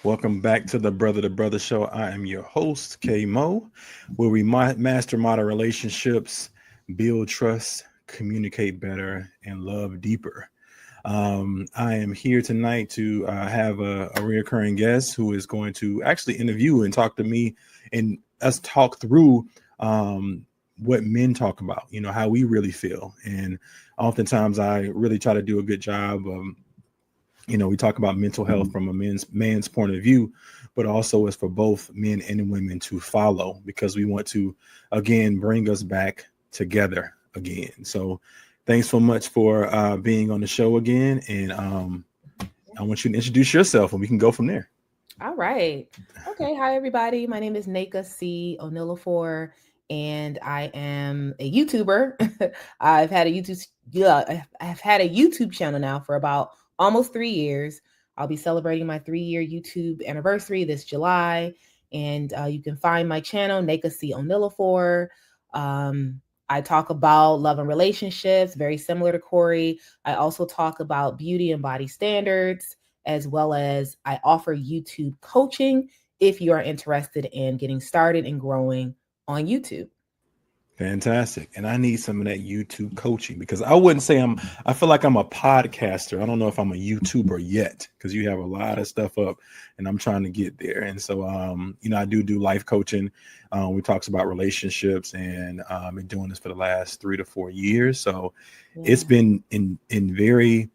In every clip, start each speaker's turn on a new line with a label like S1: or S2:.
S1: Welcome back to the Brother to Brother Show. I am your host, K Mo, where we master modern relationships, build trust, communicate better, and love deeper. I am here tonight to have a reoccurring guest who is going to actually interview and talk to me and us talk through what men talk about, how we really feel. And oftentimes I really try to do a good job of we talk about mental health from a man's point of view, but also it's for both men and women to follow because we want to again bring us back together again. So thanks so much for being on the show again. And I want you to introduce yourself and we can go from there.
S2: All right. Okay. Hi, everybody. My name is Naka C. Onilafor, and I am a YouTuber. I've had a YouTube channel now for about almost 3 years. I'll be celebrating my 3-year YouTube anniversary this July, and you can find my channel, Naka C. Onilafor. I talk about love and relationships, very similar to Corey. I also talk about beauty and body standards, as well as I offer YouTube coaching if you are interested in getting started and growing on YouTube.
S1: Fantastic. And I need some of that YouTube coaching because I feel like I'm a podcaster. I don't know if I'm a YouTuber yet because you have a lot of stuff up and I'm trying to get there. And so, I do life coaching. We talks about relationships and I've been doing this for the last 3 to 4 years. So it's been in very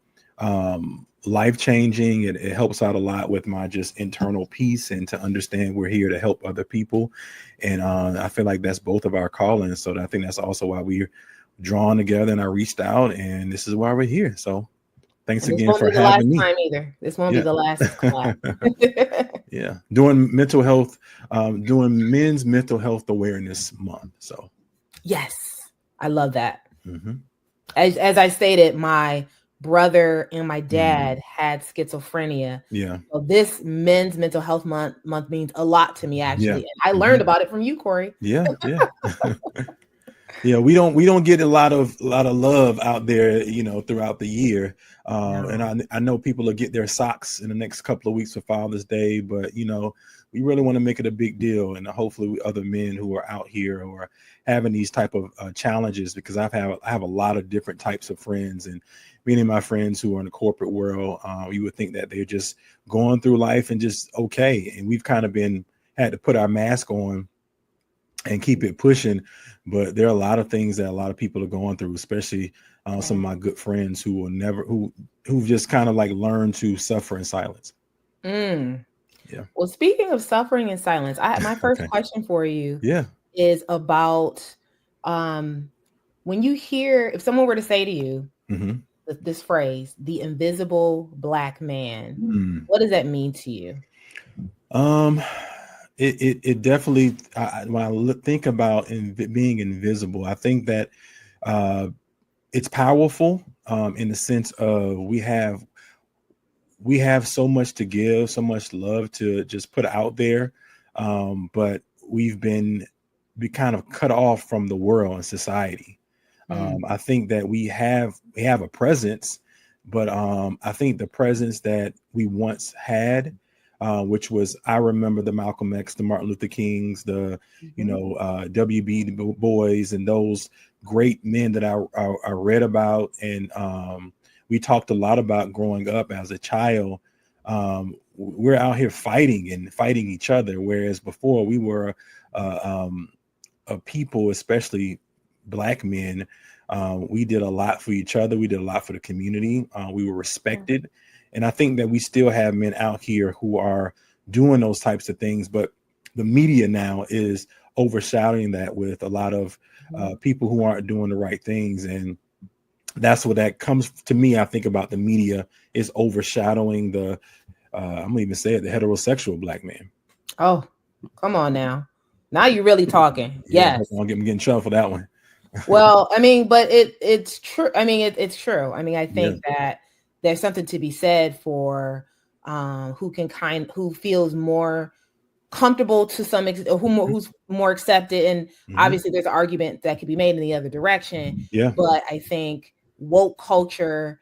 S1: life-changing. It helps out a lot with my just internal peace and to understand we're here to help other people. And I feel like that's both of our callings. So I think that's also why we're drawn together and I reached out and this is why we're here. So thanks again for having me.
S2: This won't be the last class.
S1: Yeah. Doing mental health, doing Men's Mental Health Awareness Month. So
S2: yes, I love that. Mm-hmm. As I stated, my brother and my dad had schizophrenia.
S1: Yeah.
S2: So this Men's Mental Health Month means a lot to me, actually. And I learned about it from you, Corey.
S1: Yeah. Yeah, we don't get a lot of love out there, throughout the year. And I know people will get their socks in the next couple of weeks for Father's Day, but we really want to make it a big deal. And hopefully other men who are out here or having these type of challenges, because I have a lot of different types of friends, and many of my friends who are in the corporate world, you would think that they're just going through life and just okay. And we've kind of had to put our mask on and keep it pushing. But there are a lot of things that a lot of people are going through, especially some of my good friends who've just kind of like learned to suffer in silence.
S2: Yeah. Well, speaking of suffering in silence, my first question for you is about when you hear, if someone were to say to you this phrase, the invisible Black man, what does that mean to you?
S1: It definitely, when I think about being invisible, I think that it's powerful in the sense of we have so much to give, so much love to just put out there, but we've been kind of cut off from the world and society. I think that we have a presence, but I think the presence that we once had, which was, I remember the Malcolm X, the Martin Luther Kings, the, W.B. Boys, and those great men that I read about. And we talked a lot about growing up as a child. We're out here fighting each other. Whereas before we were a people, especially Black men, we did a lot for each other. We did a lot for the community. We were respected. And I think that we still have men out here who are doing those types of things, but the media now is overshadowing that with a lot of people who aren't doing the right things. And that's what that comes to me. I think about the media is overshadowing the, I'm gonna even say it, the heterosexual Black man.
S2: Oh, come on now. Now you're really talking. Yes.
S1: I'm getting in trouble for that one.
S2: Well, I mean, but it's true. I mean, it's true. I mean, I think that there's something to be said for who feels more comfortable to some extent, or who's more accepted. And obviously there's an argument that could be made in the other direction.
S1: Yeah.
S2: But I think woke culture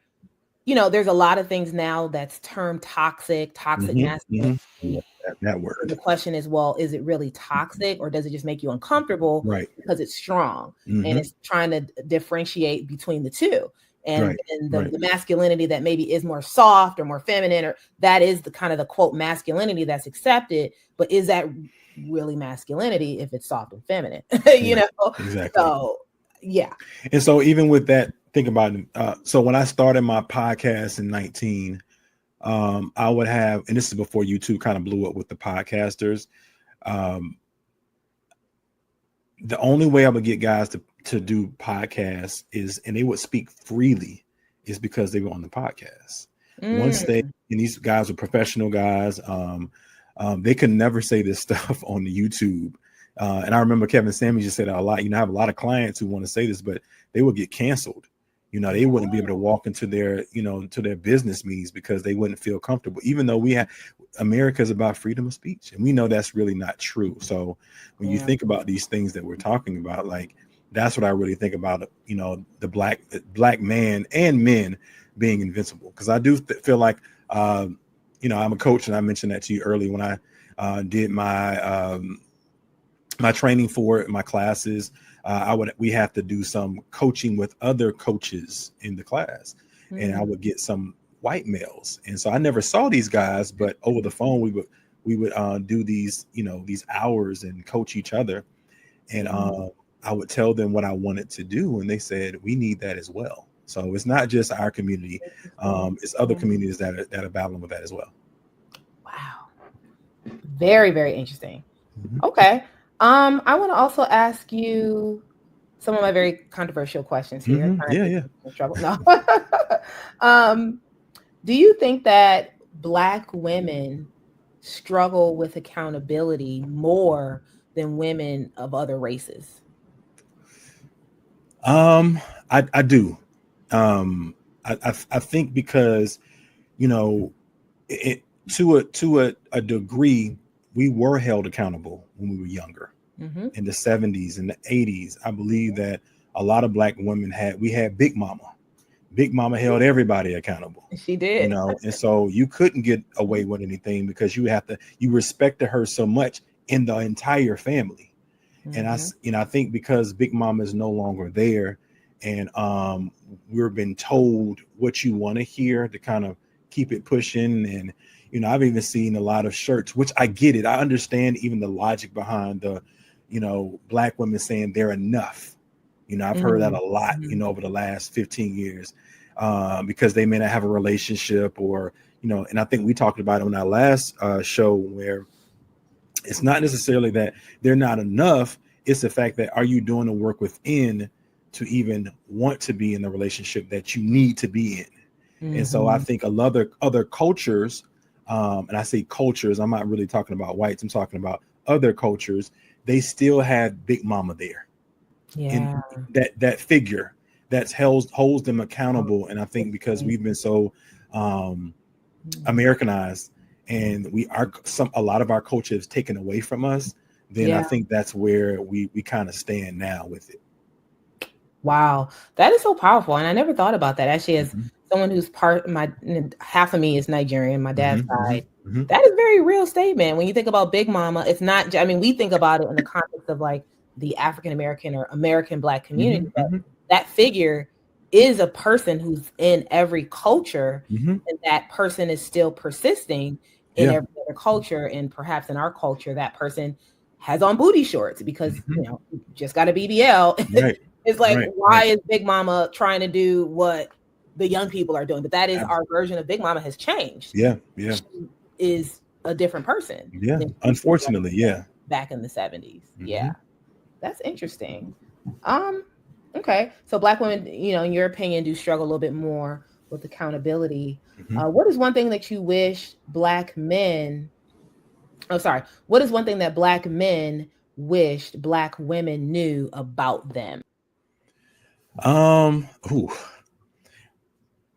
S2: there's a lot of things now that's termed toxic masculinity.
S1: That
S2: The
S1: word.
S2: question is, well, is it really toxic, or does it just make you uncomfortable
S1: Right.
S2: because it's strong? And
S1: Mm-hmm.
S2: it's trying to differentiate between the two. And,
S1: Right.
S2: and
S1: Right.
S2: the masculinity that maybe is more soft or more feminine, or that is the kind of the quote masculinity that's accepted. But is that really masculinity if it's soft and feminine?
S1: Yeah, exactly.
S2: So yeah.
S1: And so even with that, think about it. So when I started my podcast in 19, I would have, and this is before YouTube kind of blew up with the podcasters. Um, the only way I would get guys to do podcasts is, and they would speak freely, is because they were on the podcast. Once they,
S2: Mm.
S1: and these guys were professional guys, they could never say this stuff on the YouTube. And I remember Kevin Samuels just said that a lot. I have a lot of clients who want to say this, but they would get canceled. They wouldn't be able to walk into their, to their business meetings because they wouldn't feel comfortable, even though America is about freedom of speech. And we know that's really not true. So when you think about these things that we're talking about, like, that's what I really think about, the black man and men being invincible. Because I do feel like, I'm a coach, and I mentioned that to you earlier when I did my my training for it, my classes. We have to do some coaching with other coaches in the class, and I would get some white males, and so I never saw these guys, but over the phone we would do these these hours and coach each other, and I would tell them what I wanted to do, and they said we need that as well. So it's not just our community; it's other communities that are battling with that as well.
S2: Wow, very, very interesting.
S1: Mm-hmm.
S2: Okay. I want to also ask you some of my very controversial questions here.
S1: Mm-hmm. Yeah, yeah.
S2: In trouble. No. Do you think that Black women struggle with accountability more than women of other races?
S1: I do. I think because it, to a degree, we were held accountable when we were younger.
S2: Mm-hmm.
S1: In the 70s and the 80s, I believe that a lot of Black women had Big Mama. Big Mama held everybody accountable.
S2: She did.
S1: And so you couldn't get away with anything because you respected her so much in the entire family.
S2: Mm-hmm.
S1: And I think because Big Mama is no longer there, and we're been told what you want to hear to kind of keep it pushing. And I've even seen a lot of shirts, which I get it. I understand even the logic behind the Black women saying they're enough. I've heard that a lot, over the last 15 years, because they may not have a relationship, or and I think we talked about it on our last show, where it's not necessarily that they're not enough. It's the fact that, are you doing the work within to even want to be in the relationship that you need to be in? And so I think other cultures, and I say cultures, I'm not really talking about whites, I'm talking about other cultures, they still had Big Mama there.
S2: Yeah.
S1: And that figure that holds them accountable. And I think because we've been so Americanized, and a lot of our culture is taken away from us, then I think that's where we kind of stand now with it.
S2: Wow, that is so powerful, and I never thought about that. Actually, as someone who's half of me is Nigerian, my dad's side. That is a very real statement. When you think about Big Mama, it's not. I mean, we think about it in the context of like the African American or American Black community, but that figure is a person who's in every culture, and that person is still persisting in every other culture, and perhaps in our culture, that person has on booty shorts because you just got a BBL.
S1: Right.
S2: It's like, why is Big Mama trying to do what the young people are doing? But that is our version of Big Mama has changed.
S1: Yeah.
S2: She is a different person.
S1: Yeah. Unfortunately, yeah.
S2: Back in the 70s. Yeah. That's interesting. Okay. So Black women, in your opinion, do struggle a little bit more with accountability. What is one thing that you wish Black men what is one thing that Black men wished Black women knew about them?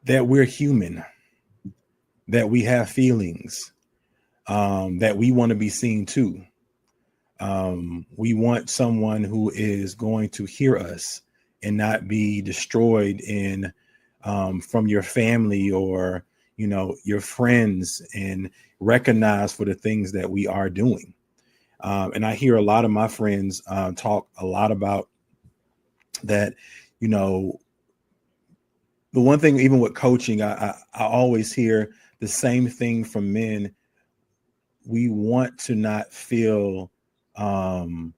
S1: That we're human, that we have feelings, that we want to be seen too. We want someone who is going to hear us and not be destroyed in from your family or, your friends, and recognize for the things that we are doing. And I hear a lot of my friends talk a lot about that. You know, the one thing, even with coaching, I always hear the same thing from men. We want to not feel, we want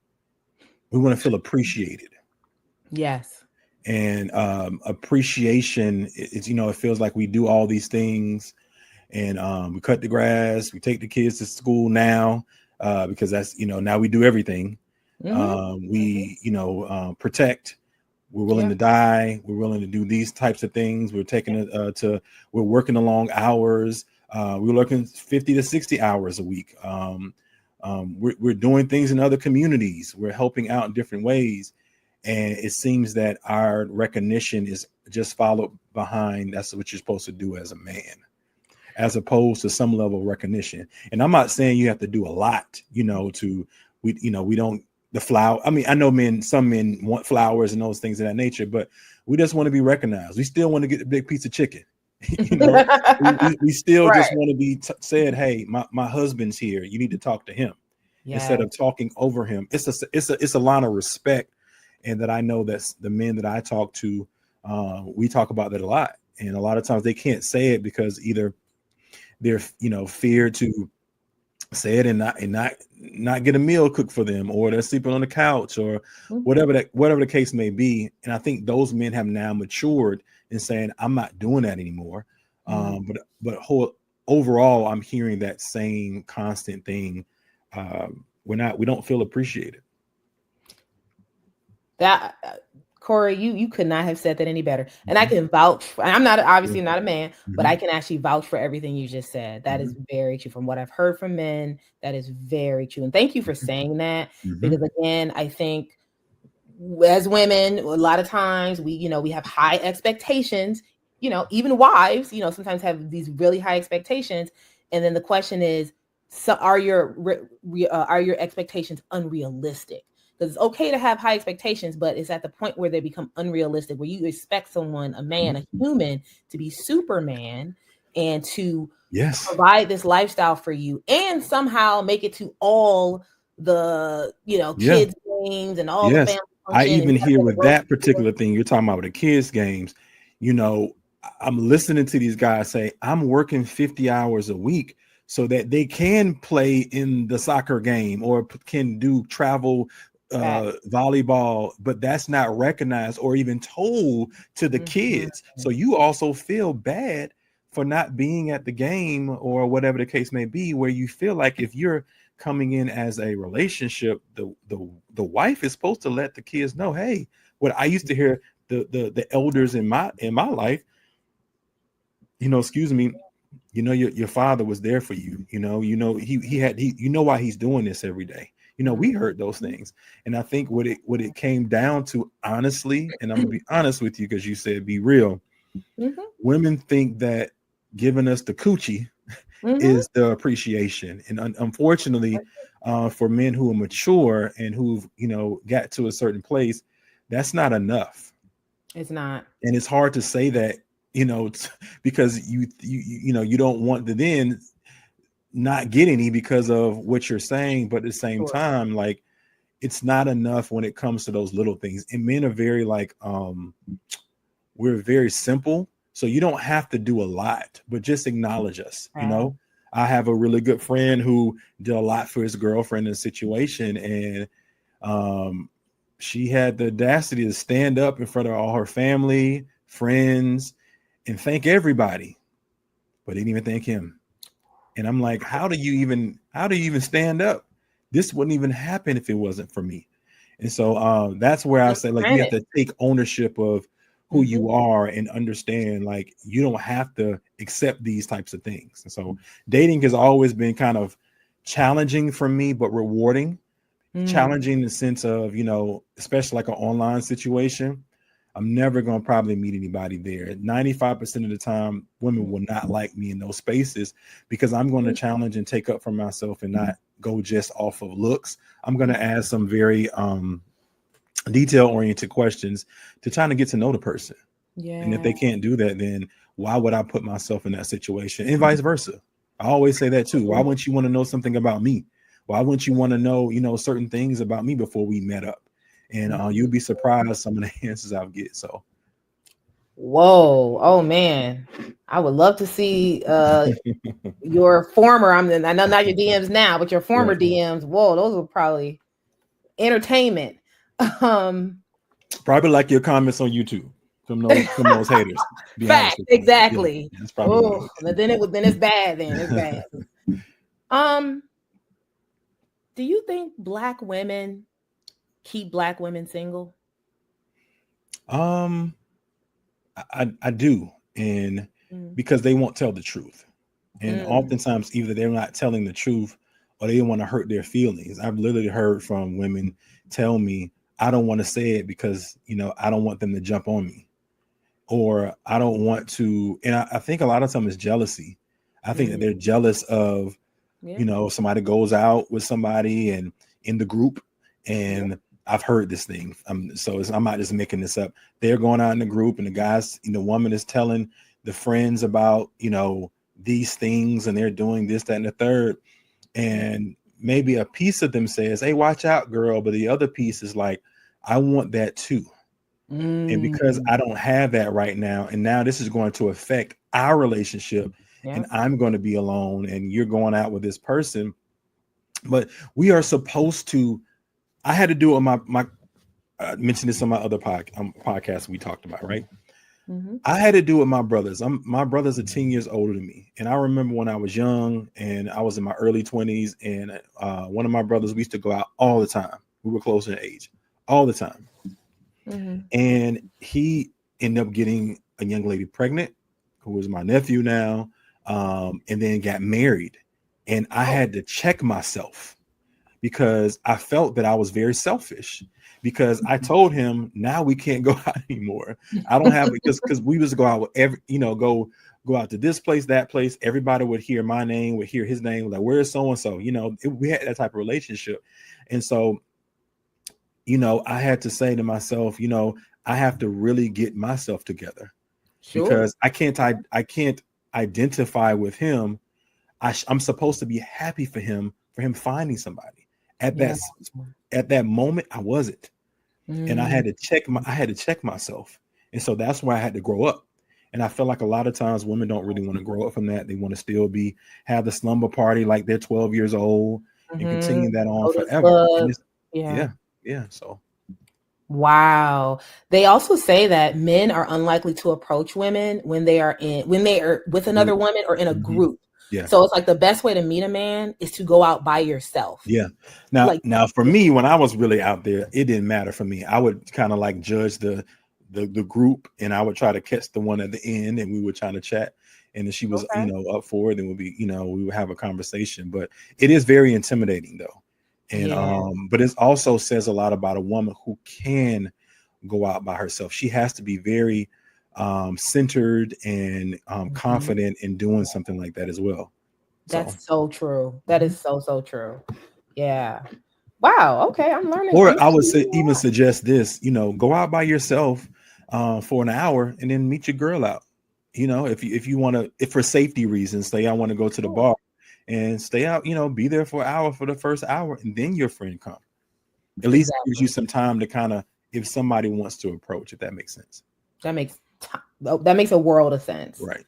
S1: to feel appreciated.
S2: Yes.
S1: And appreciation is, it feels like we do all these things, and we cut the grass, we take the kids to school now, because that's, now we do everything. We, protect. We're willing
S2: Yeah.
S1: to die. We're willing to do these types of things. We're taking it we're working the long hours. We're working 50 to 60 hours a week. We're doing things in other communities. We're helping out in different ways. And it seems that our recognition is just followed behind. That's what you're supposed to do as a man, as opposed to some level of recognition. And I'm not saying you have to do a lot, we don't, the flower. I mean, I know some men want flowers and those things of that nature, but we just want to be recognized. We still want to get a big piece of chicken. We still
S2: Right.
S1: just want to be said, hey, my husband's here. You need to talk to him instead of talking over him. It's a line of respect. And that I know that's the men that I talk to, we talk about that a lot. And a lot of times they can't say it because either they're, fear to say it and not get a meal cooked for them, or they're sleeping on the couch, or whatever the case may be. And I think those men have now matured in saying, I'm not doing that anymore. But overall, I'm hearing that same constant thing. We don't feel appreciated.
S2: That Corey, you could not have said that any better. And I can vouch for, I'm not obviously not a man, but I can actually vouch for everything you just said. That is very true. From what I've heard from men, that is very true. And thank you for saying that, because again, I think as women, a lot of times we have high expectations, even wives, sometimes have these really high expectations. And then the question is, so are your expectations unrealistic? Because it's okay to have high expectations, but it's at the point where they become unrealistic, where you expect someone, a man, a human, to be Superman and to provide this lifestyle for you, and somehow make it to all the kids games and all the family
S1: I
S2: function.
S1: even hear with that particular thing you're talking about with the kids games, I'm listening to these guys say, I'm working 50 hours a week so that they can play in the soccer game or can do travel volleyball, but that's not recognized or even told to the kids. So you also feel bad for not being at the game or whatever the case may be, where you feel like if you're coming in as a relationship, the wife is supposed to let the kids know, hey, what I used to hear the elders in my life, excuse me, your father was there for you. He why he's doing this every day. We heard those things. And I think what it came down to, honestly, and I'm gonna be honest with you, because you said be real. Women think that giving us the coochie is the appreciation. And unfortunately, for men who are mature and who've, got to a certain place, that's not enough.
S2: It's not.
S1: And it's hard to say that, because you don't want to then not get any because of what you're saying. But at the same time, like, it's not enough when it comes to those little things. And men are very we're very simple. So you don't have to do a lot, but just acknowledge us. I have a really good friend who did a lot for his girlfriend in a situation, and she had the audacity to stand up in front of all her family, friends, and thank everybody, but didn't even thank him. And I'm like, how do you even stand up? This wouldn't even happen if it wasn't for me. And so that's where I say, like, you have to take ownership of who you are and understand, like, you don't have to accept these types of things. And so dating has always been kind of challenging for me, but rewarding. Challenging in the sense of, especially like an online situation. I'm never going to probably meet anybody there. 95% of the time, women will not like me in those spaces, because I'm going to challenge and take up for myself and not go just off of looks. I'm going to ask some very detail-oriented questions to try to get to know the person. And if
S2: Yeah.
S1: they can't do that, then why would I put myself in that situation? And vice versa. I always say that too. Why wouldn't you want to know something about me? Why wouldn't you want to know, certain things about me before we met up? And you'd be surprised some of the answers I'll get. So,
S2: Whoa. Oh man. I would love to see your former, I know not your DMs now, but your former
S1: right.
S2: DMs. Whoa, those were probably entertainment. Um
S1: Probably like your comments on YouTube from those haters. To be honest
S2: Fact,
S1: with you, yeah,
S2: exactly.
S1: that's probably what it
S2: Oh, then it's bad. Then it's bad.
S1: is.
S2: Um, do you think black women keep black women single?
S1: um, I do, and
S2: Mm,
S1: because they won't tell the truth, and
S2: mm,
S1: oftentimes either they're not telling the truth or they don't want to hurt their feelings. I've literally heard from women tell me, I don't want to say it because I don't want them to jump on me, or I don't want to. And I think a lot of times it's jealousy. I think that
S2: mm,
S1: they're jealous of
S2: yeah,
S1: somebody goes out with somebody and in the group,
S2: yeah.
S1: and I've heard this thing. I'm not just making this up. They're going out in the group, and the guys, woman is telling the friends about, these things, and they're doing this, that, and the third. And maybe a piece of them says, "Hey, watch out, girl," but the other piece is like, "I want that too." And because
S2: Mm,
S1: I don't have that right now, and now this is going to affect our relationship,
S2: yeah.
S1: and I'm going to be alone, and you're going out with this person. But we are supposed to. I had to do it on my. I mentioned this on my other podcast we talked about, right?
S2: Mm-hmm.
S1: I had to do it with my brothers. My brothers are 10 years older than me, and I remember when I was young and I was in my early 20s, and one of my brothers, we used to go out all the time. We were close in age, all the time,
S2: Mm-hmm.
S1: and he ended up getting a young lady pregnant, who is my nephew now, and then got married, and I
S2: Oh.
S1: had to check myself because I felt that I was very selfish, because I told him, now we can't go out anymore. I don't have, because we was go out with go out to this place, that place. Everybody would hear my name, would hear his name, like, where's so and so. We had that type of relationship, and so I had to say to myself, I have to really get myself together,
S2: Sure.
S1: because I can't identify with him. I'm supposed to be happy for him finding somebody. At
S2: Yeah.
S1: that at that moment, I wasn't, and
S2: Mm,
S1: I had to check myself, and so that's why I had to grow up. And I feel like a lot of times women don't really want to grow up from that. They want to still have the slumber party like they're 12 years old and
S2: mm-hmm.
S1: continue that on
S2: Go to the
S1: forever. And
S2: club.
S1: it's
S2: Yeah.
S1: yeah, yeah. So
S2: Wow. They also say that men are unlikely to approach women when they are with another
S1: group.
S2: woman or in a
S1: Mhm.
S2: group.
S1: Yeah.
S2: So it's like the best way to meet a man is to go out by yourself.
S1: Yeah. Now,
S2: Like,
S1: now for me, when I was really out there, it didn't matter for me. I would kind of like judge the group, and I would try to catch the one at the end, and we would try to chat. And if she was,
S2: okay.
S1: up for it, then we would have a conversation. But it is very intimidating though. And
S2: Yeah.
S1: but it also says a lot about a woman who can go out by herself. She has to be very centered and
S2: Mhm.
S1: confident in doing something like that as well. So
S2: That's so true. That
S1: mhm.
S2: is so, so true. Yeah. Wow. Okay. I'm
S1: Or I would
S2: learning
S1: say
S2: a
S1: even
S2: lot.
S1: suggest this, go out by yourself for an hour and then meet your girl out. If you want to, if for safety reasons, say I want to go to the
S2: Sure.
S1: bar and stay out, be there for an hour for the first hour, and then your friend come. At least gives you
S2: Exactly.
S1: some time to kind of, if somebody wants to approach, if that makes sense.
S2: That makes a world of sense.
S1: Right.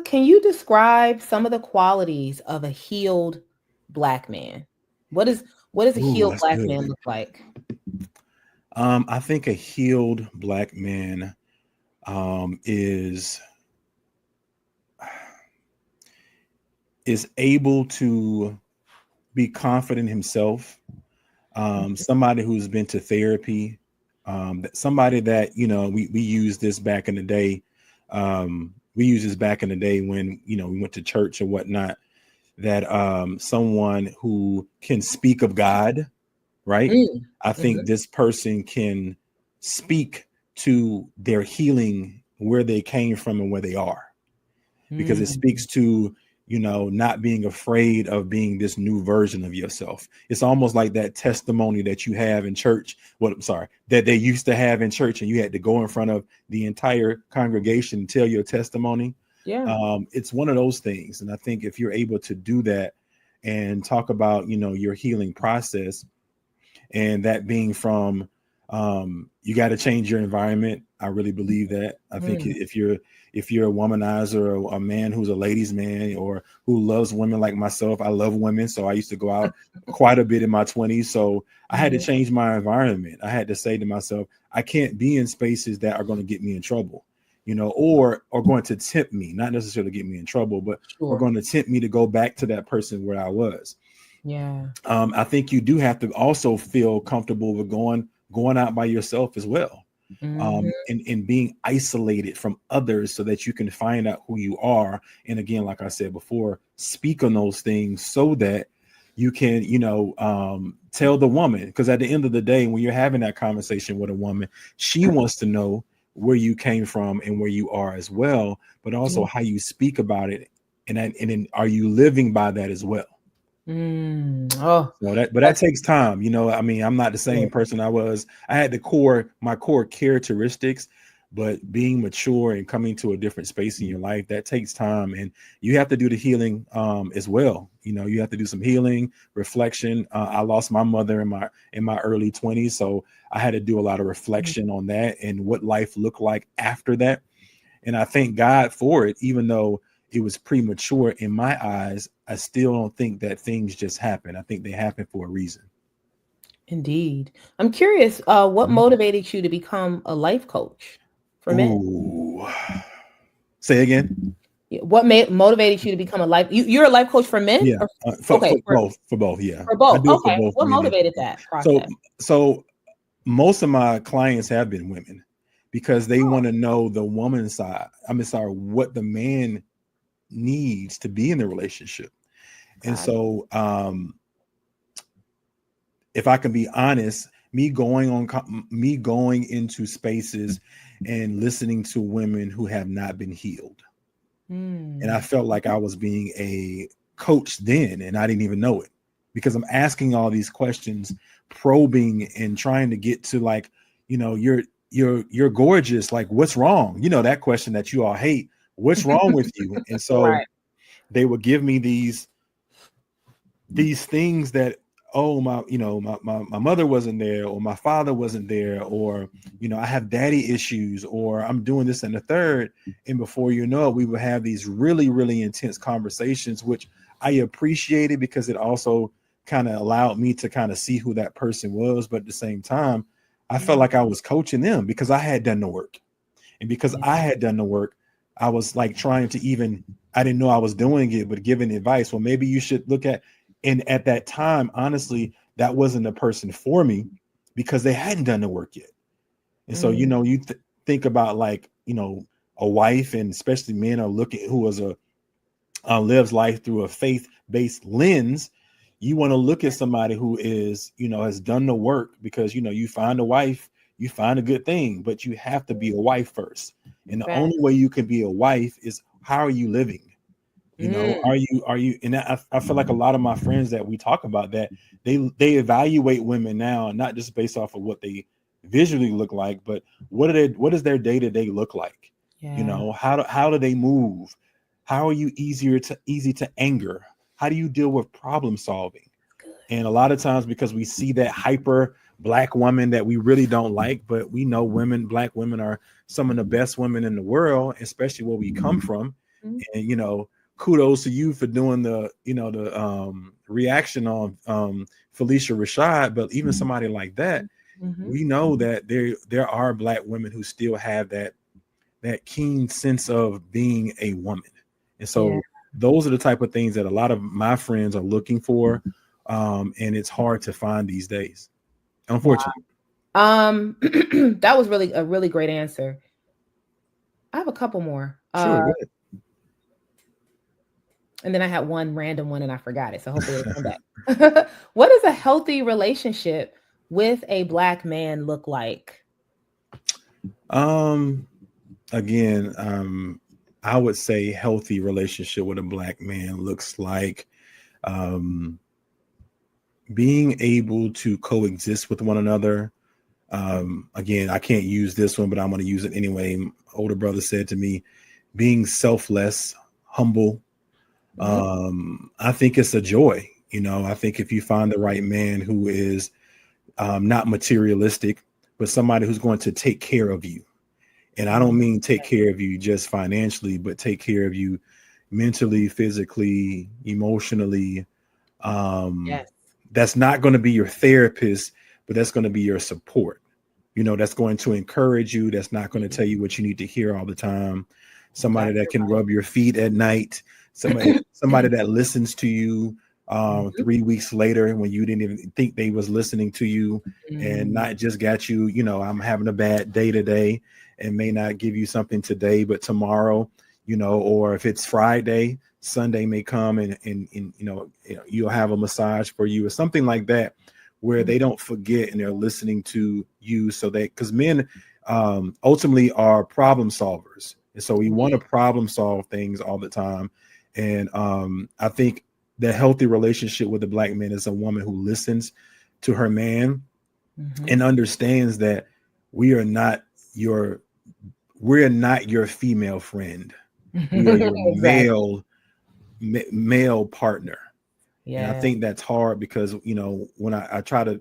S2: Can you describe some of the qualities of a healed black man? What is what does a
S1: Ooh,
S2: healed
S1: that's
S2: black
S1: good.
S2: man look like?
S1: I think a healed black man is able to be confident in himself. Somebody who's been to therapy, somebody that we use this back in the day. We use this back in the day when we went to church or whatnot. That someone who can speak of God, right?
S2: Mm,
S1: I
S2: mhm,
S1: think this person can speak to their healing, where they came from and where they are, because it
S2: mm,
S1: speaks to not being afraid of being this new version of yourself. It's almost like that testimony that you have in church. What I'm sorry, that they used to have in church, and you had to go in front of the entire congregation and tell your testimony.
S2: Yeah.
S1: It's one of those things. And I think if you're able to do that and talk about, your healing process, and that being from, you got to change your environment. I really believe that. I think if you're a womanizer, or a man who's a ladies' man, or who loves women like myself, I love women, so I used to go out quite a bit in my 20s. So I had to change my environment. I had to say to myself, I can't be in spaces that are going to get me in trouble, or going to tempt me, not necessarily get me in trouble, but are going to tempt me to go back to that person where I was.
S2: Yeah.
S1: I think you do have to also feel comfortable with going out by yourself as well. And being isolated from others so that you can find out who you are. And again, like I said before, speak on those things so that you can, tell the woman, because at the end of the day, when you're having that conversation with a woman, she wants to know where you came from and where you are as well, but also how you speak about it. And then are you living by that as well?
S2: Oh,
S1: So that takes time. I'm not the same person I was. I had my core characteristics, but being mature and coming to a different space in your life, that takes time. And you have to do the healing as well. You have to do some healing, reflection. I lost my mother in my early 20s. So I had to do a lot of reflection on that and what life looked like after that. And I thank God for it, even though it was premature in my eyes. I still don't think that things just happen. I think they happen for a reason.
S2: Indeed. I'm curious, what motivated you to become a life coach for men?
S1: Ooh. Say again.
S2: What motivated you to become a life? You're a life coach for men?
S1: Yeah. For both. Yeah.
S2: For both.
S1: I do it for
S2: Okay.
S1: both.
S2: What
S1: Men and
S2: motivated
S1: women.
S2: that process?
S1: So most of my clients have been women because they want to know the woman's side. What the man needs to be in the relationship. And so if I can be honest, me going into spaces and listening to women who have not been healed. And I felt like I was being a coach then, and I didn't even know it, because I'm asking all these questions, probing and trying to get to, like, you're gorgeous. Like, what's wrong? That question that you all hate. What's wrong with you? And so they would give me these things that, my mother wasn't there, or my father wasn't there, or I have daddy issues, or I'm doing this and the third. And before you know it, we would have these really, really intense conversations, which I appreciated because it also kind of allowed me to kind of see who that person was. But at the same time, I felt like I was coaching them because I had done the work. And because I had done the work, I was like trying to I didn't know I was doing it, but giving advice. Well, maybe you should look at. And at that time, honestly, that wasn't a person for me because they hadn't done the work yet. And so, you think about, like, a wife, and especially men are looking, who is lives life through a faith-based lens. You want to look at somebody who is, has done the work, because, you find a wife, you find a good thing, but you have to be a wife first. And the only way you can be a wife is, how are you living? Are you, and I feel like a lot of my friends that we talk about that, they evaluate women now, not just based off of what they visually look like, but what does their day-to-day look like? How do they move? How are you easy to anger? How do you deal with problem solving? And a lot of times, because we see that hyper Black woman that we really don't like, but we know Black women are some of the best women in the world, especially where we come from. And kudos to you for doing the reaction on Felicia Rashad. But even somebody like that, we know that there are Black women who still have that keen sense of being a woman. And so those are the type of things that a lot of my friends are looking for. And it's hard to find these days, unfortunately.
S2: Wow. That was a really great answer. I have a couple more.
S1: Sure. Go ahead.
S2: And then I had one random one and I forgot it. So hopefully it'll come back. What does a healthy relationship with a Black man look like?
S1: Again, I would say healthy relationship with a black man looks like um, being able to coexist with one another. Again, I can't use this one, but I'm going to use it anyway. My older brother said to me, being selfless, humble.
S2: Hmm.
S1: I think it's a joy. I think if you find the right man who is not materialistic, but somebody who's going to take care of you. And I don't mean take care of you just financially, but take care of you mentally, physically, emotionally. Um,
S2: Yes.
S1: that's not going to be your therapist, but that's going to be your support. That's going to encourage you. That's not going to tell you what you need to hear all the time. Somebody that
S2: Exactly
S1: can rub your feet at night. Somebody
S2: right.
S1: that listens to you
S2: Mhm.
S1: 3 weeks later when you didn't even think they was listening to you, and
S2: Mm.
S1: not just got you. I'm having a bad day today, and may not give you something today, but tomorrow. Or if it's Friday, Sunday may come and you'll have a massage for you or something like that, where
S2: Mhm.
S1: they don't forget and they're listening to you, so that because men ultimately are problem solvers, and so we want
S2: Yeah.
S1: to problem solve things all the time. And I think the healthy relationship with a black man is a woman who listens to her man
S2: Mhm.
S1: and understands that we are not your we're not your female friend. We are your
S2: Exactly.
S1: male partner. And I
S2: Yeah.
S1: think that's hard because, when I try to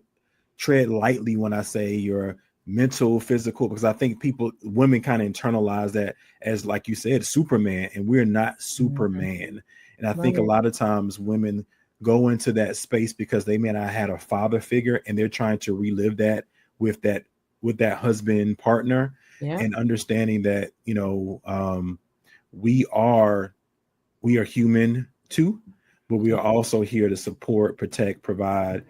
S1: tread lightly when I say your mental, physical, because I think women kind of internalize that as, like you said, Superman, and we're not
S2: Mhm.
S1: Superman. And I think a
S2: Right.
S1: lot of times women go into that space because they may not have a father figure, and they're trying to relive that with that with that husband partner,
S2: Yeah.
S1: and understanding that, we are we are human too, but we are
S2: Yeah.
S1: also here to support, protect, provide,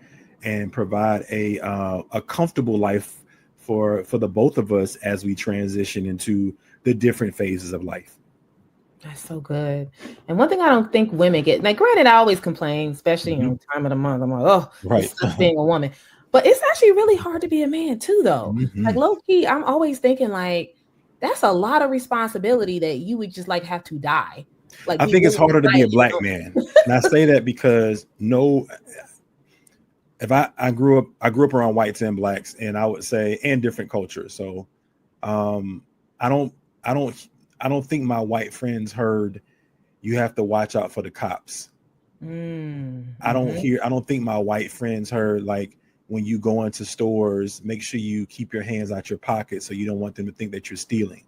S1: and provide a comfortable life for the both of us as we transition into the different phases of life.
S2: That's so good. And one thing I don't think women get, like, granted, I always complain, especially,
S1: Mhm.
S2: time of the month. I'm like, oh, it
S1: Right.
S2: sucks being a woman. But it's actually really hard to be a man too, though. Like,
S1: Mhm.
S2: low key, I'm always thinking, like, that's a lot of responsibility that you would just like have to die. Like,
S1: I
S2: we
S1: think it's
S2: literally
S1: harder to
S2: die
S1: be a
S2: and you
S1: black
S2: don't.
S1: man, and I say that because no, if I grew up around whites and blacks, and I would say, and different cultures. So um, I don't I don't I don't think my white friends heard you have to watch out for the cops.
S2: Mm, mhm.
S1: I don't think my white friends heard, like, when you go into stores, make sure you keep your hands out your pocket so you don't want them to think that you're stealing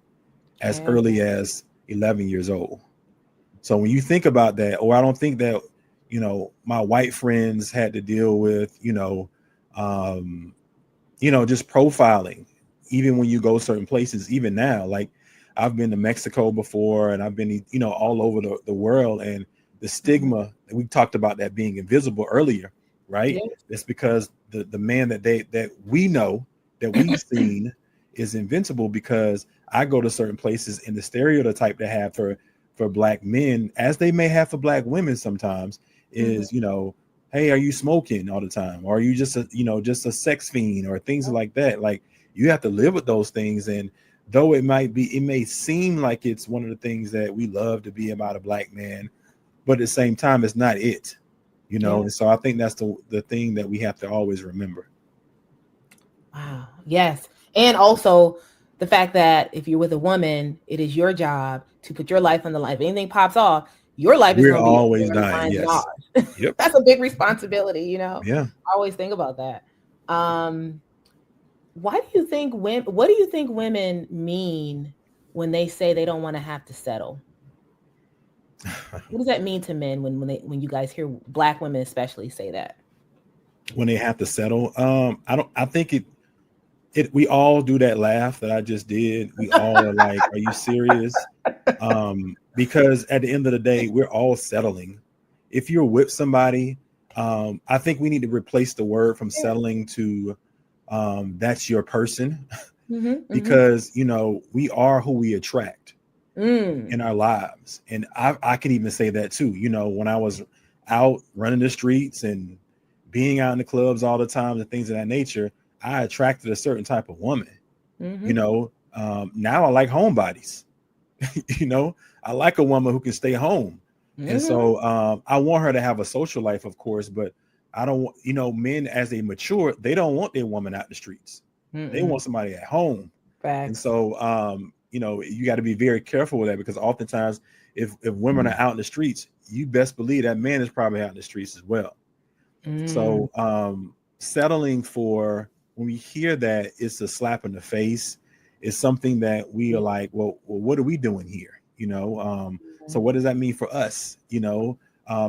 S1: as
S2: Yeah.
S1: early as 11 years old. So when you think about that, or I don't think that, my white friends had to deal with, um, just profiling, even when you go certain places, even now. Like, I've been to Mexico before, and I've been, all over the world, and the
S2: Mhm.
S1: stigma, we talked about that being invisible earlier, right?
S2: Yes.
S1: It's because the man that we know, that we've seen, is invincible, because I go to certain places, and the stereotype they have for black men, as they may have for black women sometimes,
S2: Mhm.
S1: is, hey, are you smoking all the time, or are you just a sex fiend, or things like that. Like, you have to live with those things. And though it may seem like it's one of the things that we love to be about a black man, but at the same time, it's not it.
S2: Yeah.
S1: And so I think that's the thing that we have to always remember.
S2: Wow. Yes. And also the fact that if you're with a woman, it is your job to put your life on the line. If anything pops off, your life is
S1: We're
S2: going to be up there
S1: always
S2: on the
S1: dying.
S2: line and
S1: Yes.
S2: ours.
S1: Yep.
S2: That's a big responsibility.
S1: Yeah.
S2: I always think about that. Um, what do you think women mean when they say they don't want to have to settle? What does that mean to men when you guys hear black women especially say that?
S1: When they have to settle, I think we all do that laugh that I just did. We all are like, are you serious? Because at the end of the day, we're all settling. If you're with somebody, I think we need to replace the word from
S2: Yeah.
S1: settling to that's your person.
S2: Mhm. Mhm.
S1: Because we are who we attract in
S2: Mm.
S1: our lives. And I can even say that too. When I was out running the streets and being out in the clubs all the time and things of that nature, I attracted a certain type of woman.
S2: Mhm.
S1: Now I like homebodies. you know I like a woman who can stay home. And
S2: Mm-hmm.
S1: so I want her to have a social life, of course, but I don't want, men as they mature, they don't want their woman out in the streets. They
S2: Mm-mm.
S1: want somebody at home. And
S2: Facts.
S1: so you got to be very careful with that, because oftentimes if women are out in the streets, you best believe that man is probably out in the streets as well.
S2: Mm.
S1: So settling for, when we hear that, it's a slap in the face. It's something that we are like, well, what are we doing here? So what does that mean for us? And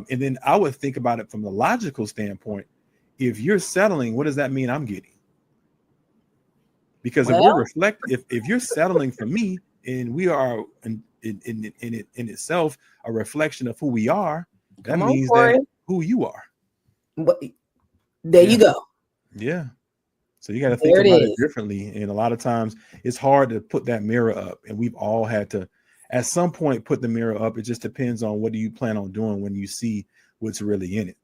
S1: then I would think about it from the logical standpoint. If you're settling, what does that mean I'm getting? Because
S2: Well,
S1: if you're settling for me, and we are in itself a reflection of who we are, that
S2: come on,
S1: means
S2: Corey.
S1: that who you are.
S2: There
S1: Yeah.
S2: you go.
S1: Yeah. So you got to think
S2: There it
S1: about it
S2: is.
S1: differently. And a lot of times it's hard to put that mirror up. And we've all had to, at some point, put the mirror up. It just depends on what do you plan on doing when you see what's really in it.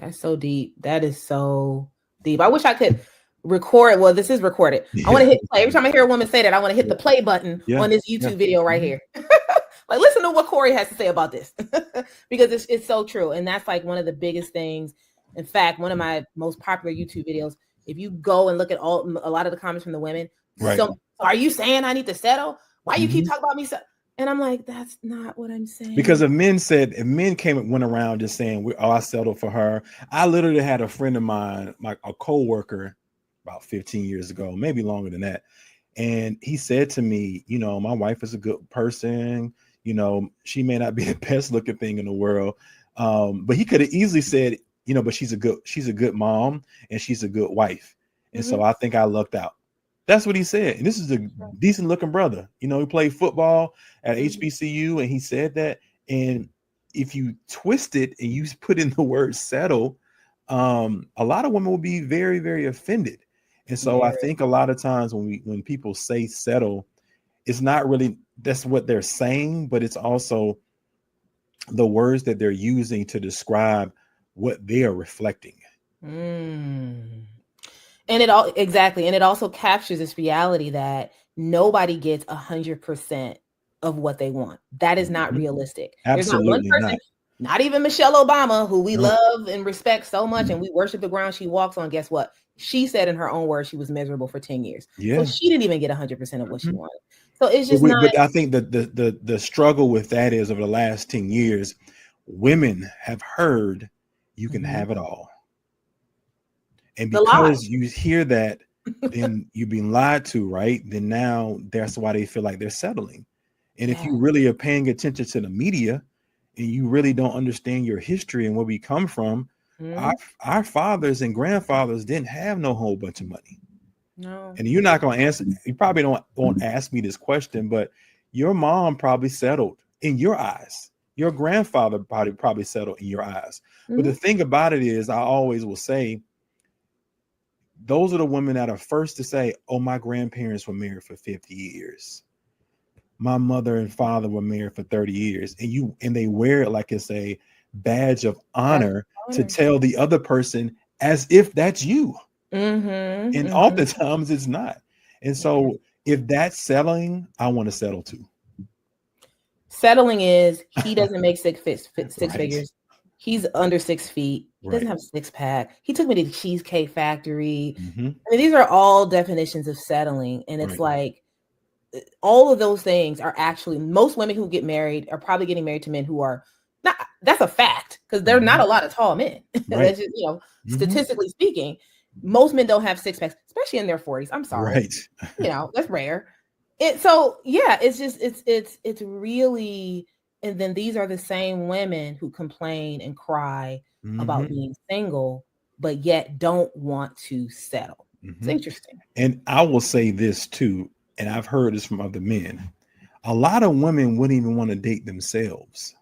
S2: That's so deep. That is so deep. I wish I could record. Well, this is recorded. I want to hit play. Every time I hear a woman say that, I want to hit the play button
S1: Yeah.
S2: on this YouTube video right here. Like, listen to what Corey has to say about this. Because it's so true. And that's like one of the biggest things. In fact, one of my most popular YouTube videos, if you go and look at a lot of the comments from the women,
S1: Right.
S2: so are you saying I need to settle? Why you keep
S1: Mhm.
S2: talking about me? And I'm like, that's not what I'm saying.
S1: Because if men came and went around just saying, I settled for her. I literally had a friend of mine, a co-worker, about 15 years ago, maybe longer than that. And he said to me, my wife is a good person. She may not be the best looking thing in the world. But he could have easily said, but she's a good mom and she's a good wife. And so I think I lucked out. That's what he said. And this is a decent looking brother. He played football at HBCU, and he said that. And if you twist it and you put in the word settle, a lot of women will be very, very offended. And so I think a lot of times when people say settle, it's not really that's what they're saying, but it's also the words that they're using to describe what they are reflecting.
S2: And it all exactly, and it also captures this reality that nobody gets 100% of what they want. That is not realistic. There's not one
S1: Absolutely
S2: person, not even Michelle Obama, who we love and respect so much, and we worship the ground she walks on. Guess what? She said in her own words she was miserable for 10 years.
S1: Yeah.
S2: So she didn't even get 100% of what she wanted. So it's just not.
S1: But I think that the struggle with that is over the last 10 years, women have heard you can have it all. And because you hear that, then you've been lied to, right? Then now that's why they feel like they're settling. And if you really are paying attention to the media and you really don't understand your history and where we come from, our fathers and grandfathers didn't have no whole bunch of money.
S2: No.
S1: And you're not going to answer. You probably won't ask me this question, but your mom probably settled in your eyes. Your grandfather probably settled in your eyes. But the thing about it is, I always will say, those are the women that are first to say, oh, my grandparents were married for 50 years. My mother and father were married for 30 years. And they wear it like it's a badge of honor to tell the other person as if that's you. And oftentimes it's not. And so if that's settling, I want to settle too.
S2: Settling is he doesn't make six figures. He's under 6 feet. He doesn't have a six pack. He took me to the Cheesecake Factory. I mean, these are all definitions of settling. And it's like all of those things are actually, most women who get married are probably getting married to men who are not, that's a fact, because there are not a lot of tall men. That's just, statistically speaking, most men don't have six packs, especially in their 40s. I'm sorry. That's rare. It's just, it's really, and then these are the same women who complain and cry about being single, but yet don't want to settle. It's interesting.
S1: And I will say this too, and I've heard this from other men. A lot of women wouldn't even want to date themselves.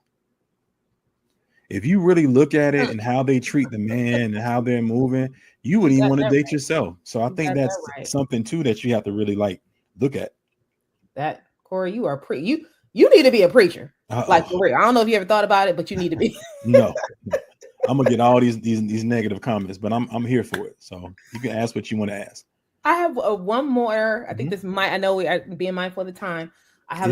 S1: If you really look at it and how they treat the man and how they're moving, you wouldn't even want to date yourself. So I think that's something too that you have to really look at.
S2: That, Corey, you are you need to be a preacher. Like, for real. I don't know if you ever thought about it, but you need to be.
S1: No. I'm gonna get all these negative comments, but I'm here for it. So you can ask what you want to ask.
S2: I have one more. I think this might. I know we are being mindful of the time. I have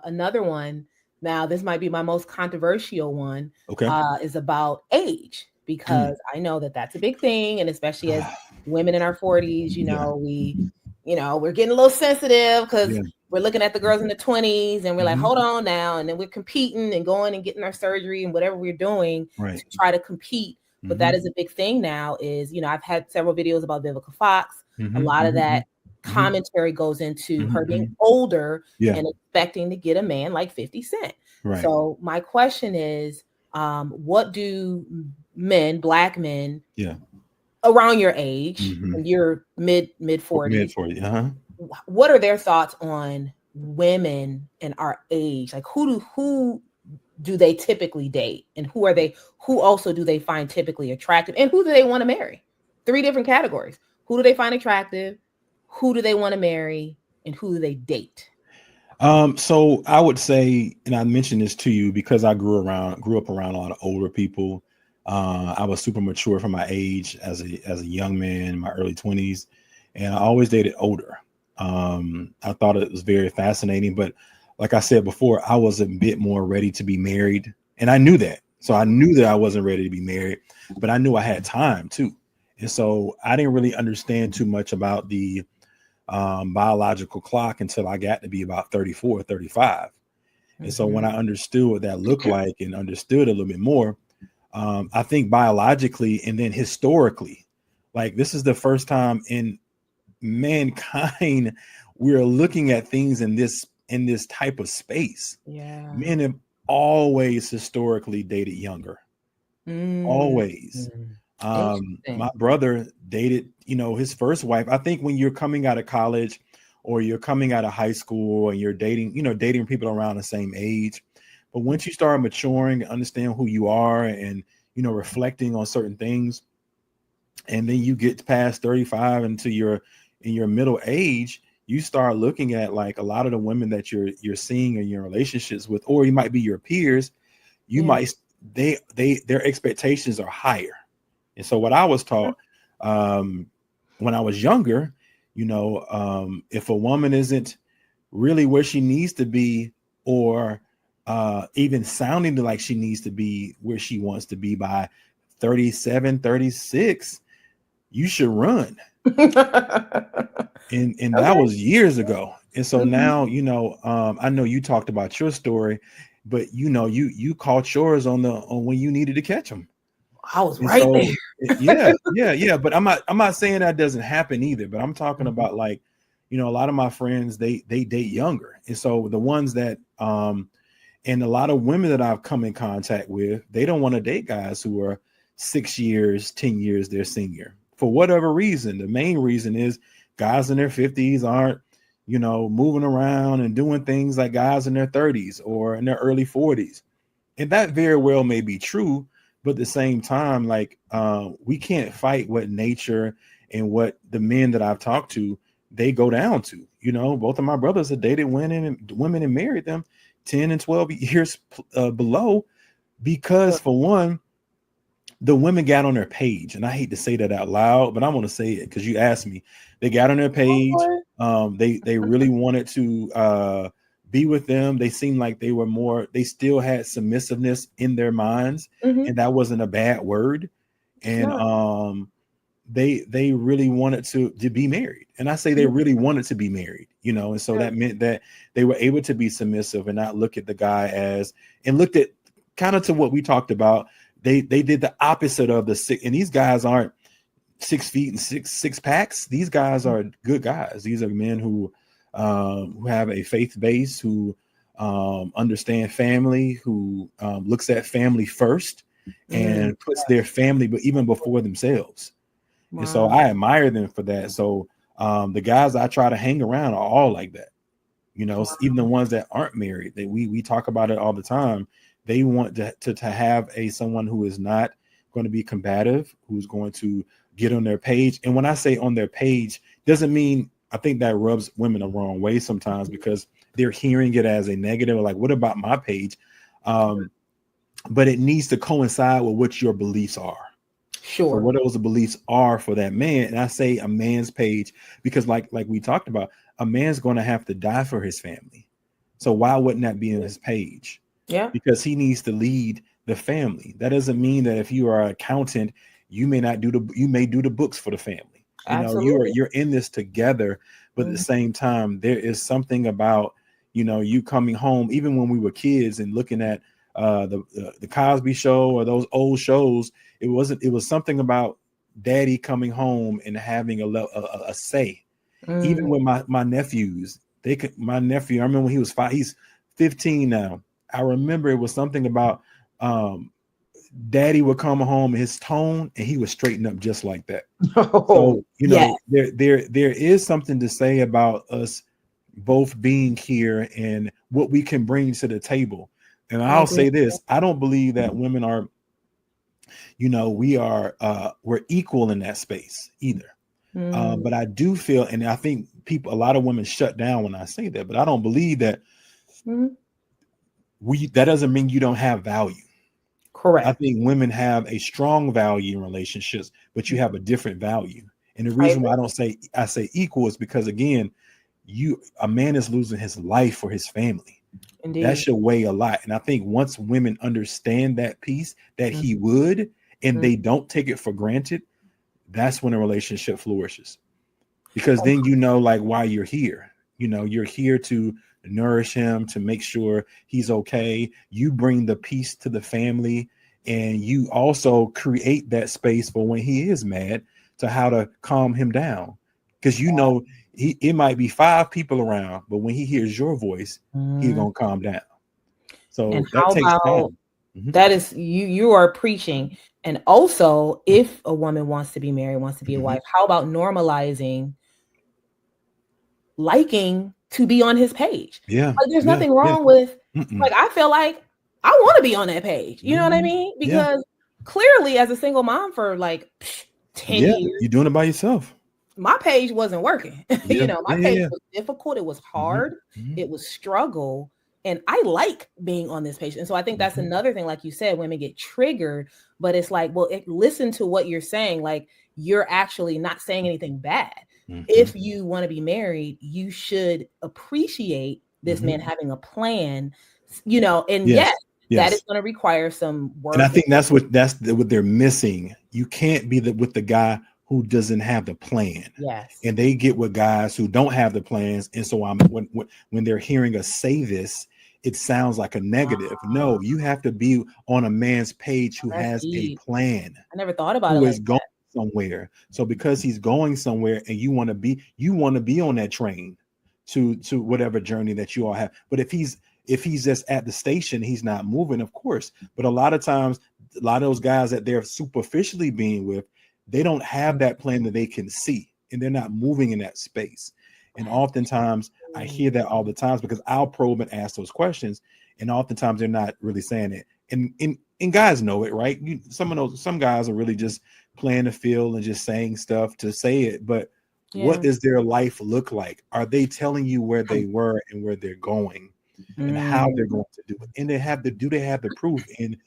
S2: another one Now, this might be my most controversial one,
S1: Okay.
S2: is about age,
S1: Mm.
S2: because I know that that's a big thing. And especially as women in our 40s,
S1: Yeah.
S2: we're getting a little sensitive because
S1: Yeah.
S2: we're looking at the girls in the 20s and we're like,
S1: Hmm.
S2: hold on now. And then we're competing and going and getting our surgery and whatever we're doing
S1: Right.
S2: to try to compete. But
S1: Hmm.
S2: that is a big thing now is, I've had several videos about Vivica Fox. A
S1: Hmm.
S2: lot of
S1: Hmm.
S2: that commentary goes into her being
S1: Hmm.
S2: older
S1: Yeah.
S2: and expecting to get a man like 50 Cent.
S1: Right.
S2: So my question is, what do men, black men
S1: Yeah.
S2: around your age,
S1: Hmm.
S2: and you're mid
S1: Mid
S2: 40s,
S1: 40. Uh-huh.
S2: what are their thoughts on women in our age? Like who do they typically date, and who also do they find typically attractive, and who do they want to marry? Three different categories. Who do they find attractive? Who do they want to marry? And who do they date?
S1: So I would say, and I mentioned this to you because I grew up around a lot of older people. I was super mature for my age as a young man in my early 20s, and I always dated older. I thought it was very fascinating, but like I said before, I was a bit more ready to be married, and I knew that. So I knew that I wasn't ready to be married, but I knew I had time too. And so I didn't really understand too much about the biological clock until I got to be about 34, 35. And so when
S2: Mhm.
S1: I understood what that looked like and understood a little bit more, I think biologically and then historically, like this is the first time in mankind we're looking at things in this type of space.
S2: Yeah.
S1: Men have always historically dated younger,
S2: Mm.
S1: always.
S2: Interesting.
S1: My brother dated, his first wife. I think when you're coming out of college or you're coming out of high school and you're dating, dating people around the same age. But once you start maturing and understand who you are and, reflecting on certain things, and then you get past 35 into in your middle age, you start looking at like a lot of the women that you're seeing in your relationships with, or you might be your peers, you
S2: Yeah.
S1: might their expectations are higher. And so what I was taught um, when I was younger, if a woman isn't really where she needs to be, or even sounding like she needs to be where she wants to be by 37, 36, you should run. And that
S2: Okay.
S1: was years ago. And so
S2: Mhm.
S1: now, I know you talked about your story, but you caught yours on when you needed to catch them.
S2: I was
S1: And
S2: right there.
S1: so, yeah. But I'm not saying that doesn't happen either. But I'm talking
S2: Mhm.
S1: about like, a lot of my friends they date younger, and so the ones that and a lot of women that I've come in contact with, they don't want to date guys who are 6 years, 10 years their senior for whatever reason. The main reason is guys in their 50s aren't, moving around and doing things like guys in their 30s or in their early 40s. And that very well may be true, but at the same time, like we can't fight what nature and what the men that I've talked to they go down to. Both of my brothers have dated women and married them 10 and 12 years below, because for one, the women got on their page, and I hate to say that out loud, but I'm going to say it because you asked me. They got on their page. They really wanted to be with them. They seemed like they still had submissiveness in their minds,
S2: Mhm.
S1: and that wasn't a bad word.
S2: It's
S1: And
S2: not.
S1: they really wanted to be married, and I say they
S2: Mhm.
S1: really wanted to be married, and so
S2: Yeah.
S1: that meant that they were able to be submissive and not look at the guy as, and looked at kind of to what we talked about. They did the opposite of the six, and these guys aren't 6 feet and six packs. These guys are good guys. These are men who have a faith base, who understand family, who looks at family first
S2: Mm.
S1: and puts their family but even before themselves. And so
S2: Wow.
S1: I admire them for that. So the guys I try to hang around are all like that. Even the
S2: Wow.
S1: ones that aren't married, that we talk about it all the time. They want to have someone who is not going to be combative, who's going to get on their page. And when I say on their page, doesn't mean, I think that rubs women the wrong way sometimes, because they're hearing it as a negative, like, what about my page? But it needs to coincide with what your beliefs are. So
S2: Sure.
S1: what those beliefs are for that man, and I say a man's page because, like we talked about, a man's going to have to die for his family. So why wouldn't that be in his page?
S2: Yeah.
S1: because he needs to lead the family. That doesn't mean that if you are an accountant, you may do the books for the family. You know,
S2: Absolutely.
S1: you're in this together, but at the
S2: Mhm.
S1: same time, there is something about, you know, you coming home, even when we were kids and looking at the Cosby Show or those old shows. It was something about daddy coming home and having a say. Even
S2: Mm.
S1: with my nephews, my nephew, I remember when he was 5, he's 15 now. I remember it was something about um daddy would come home, his tone, and he would straighten up just like that.
S2: Oh,
S1: So, you
S2: yeah.
S1: know, there is something to say about us both being here and what we can bring to the table. And
S2: I
S1: I'll
S2: agree.
S1: say this, I don't believe that women are, you know, we're equal in that space either.
S2: Mm.
S1: But I do feel, and I think a lot of women shut down when I say that, but I don't believe that
S2: Mhm.
S1: that doesn't mean you don't have value. I
S2: Correct.
S1: think women have a strong value in relationships, but you have a different value. And the
S2: I
S1: reason why
S2: agree.
S1: I say equal is because, again, a man is losing his life for his family. That
S2: Indeed.
S1: should weigh a lot. And I think once women understand that piece that he would, and
S2: Mhm.
S1: they don't take it for granted, that's when a relationship flourishes. Because then you know, like, why you're here. You know, you're here to nourish him, to make sure he's okay. You bring the peace to the family, and you also create that space for when he is mad, to how to calm him down. Because you know, it might be 5 people around, but when he hears your voice, he's
S2: Mhm.
S1: gonna calm down.
S2: And
S1: So that
S2: how
S1: takes
S2: about
S1: time. Mhm.
S2: that is you are preaching. And also, if a woman wants to be married, wants to be a
S1: Mhm.
S2: wife, how about normalizing liking to be on his page?
S1: Yeah,
S2: Like there's
S1: yeah,
S2: nothing
S1: yeah.
S2: wrong with
S1: Mm-mm.
S2: like I feel like I want to be on that page. You know what I
S1: Mhm.
S2: mean?
S1: Yeah,
S2: Because clearly as a single mom for like 10
S1: yeah.
S2: years,
S1: You're doing it by yourself.
S2: my page wasn't working.
S1: Yeah,
S2: My
S1: yeah, yeah,
S2: page
S1: yeah.
S2: was difficult, it was
S1: Mhm.
S2: hard,
S1: Mhm.
S2: it was struggle. And I like being on this page. And so I think that's
S1: Mhm.
S2: another thing, like you said, women get triggered, but it's like, well, listen to what you're saying. Like you're actually not saying anything bad.
S1: Mhm.
S2: If you want to be married, you should appreciate this
S1: Mhm.
S2: man having a plan, and
S1: Yes,
S2: yes, that is
S1: yes.
S2: going to require some
S1: And I
S2: work.
S1: think what they're missing. You can't be with the guy who doesn't have the plan.
S2: Yes.
S1: And they get with guys who don't have the plans. And so when they're hearing us say this, it sounds like a negative. No, you have to be on a man's page who
S2: That's
S1: has a
S2: deep.
S1: plan,
S2: I never thought about it
S1: who
S2: like
S1: is going somewhere. So because he's going somewhere and you want to be on that train to whatever journey that you all have. But if he's just at the station, he's not moving, of course. But a lot of times, a lot of those guys that they're superficially being with, they don't have that plan that they can see, and they're not moving in that space. And
S2: that.
S1: oftentimes I hear that all the times because I'll probe and ask those questions, and oftentimes they're not really saying it. And guys know it, right? Some guys are really just playing the field and just saying stuff to say it. But what
S2: Yeah.
S1: does their life look like? Are they telling you where they were and where they're going and how
S2: Mm.
S1: they're going to do it? And do they have the proof in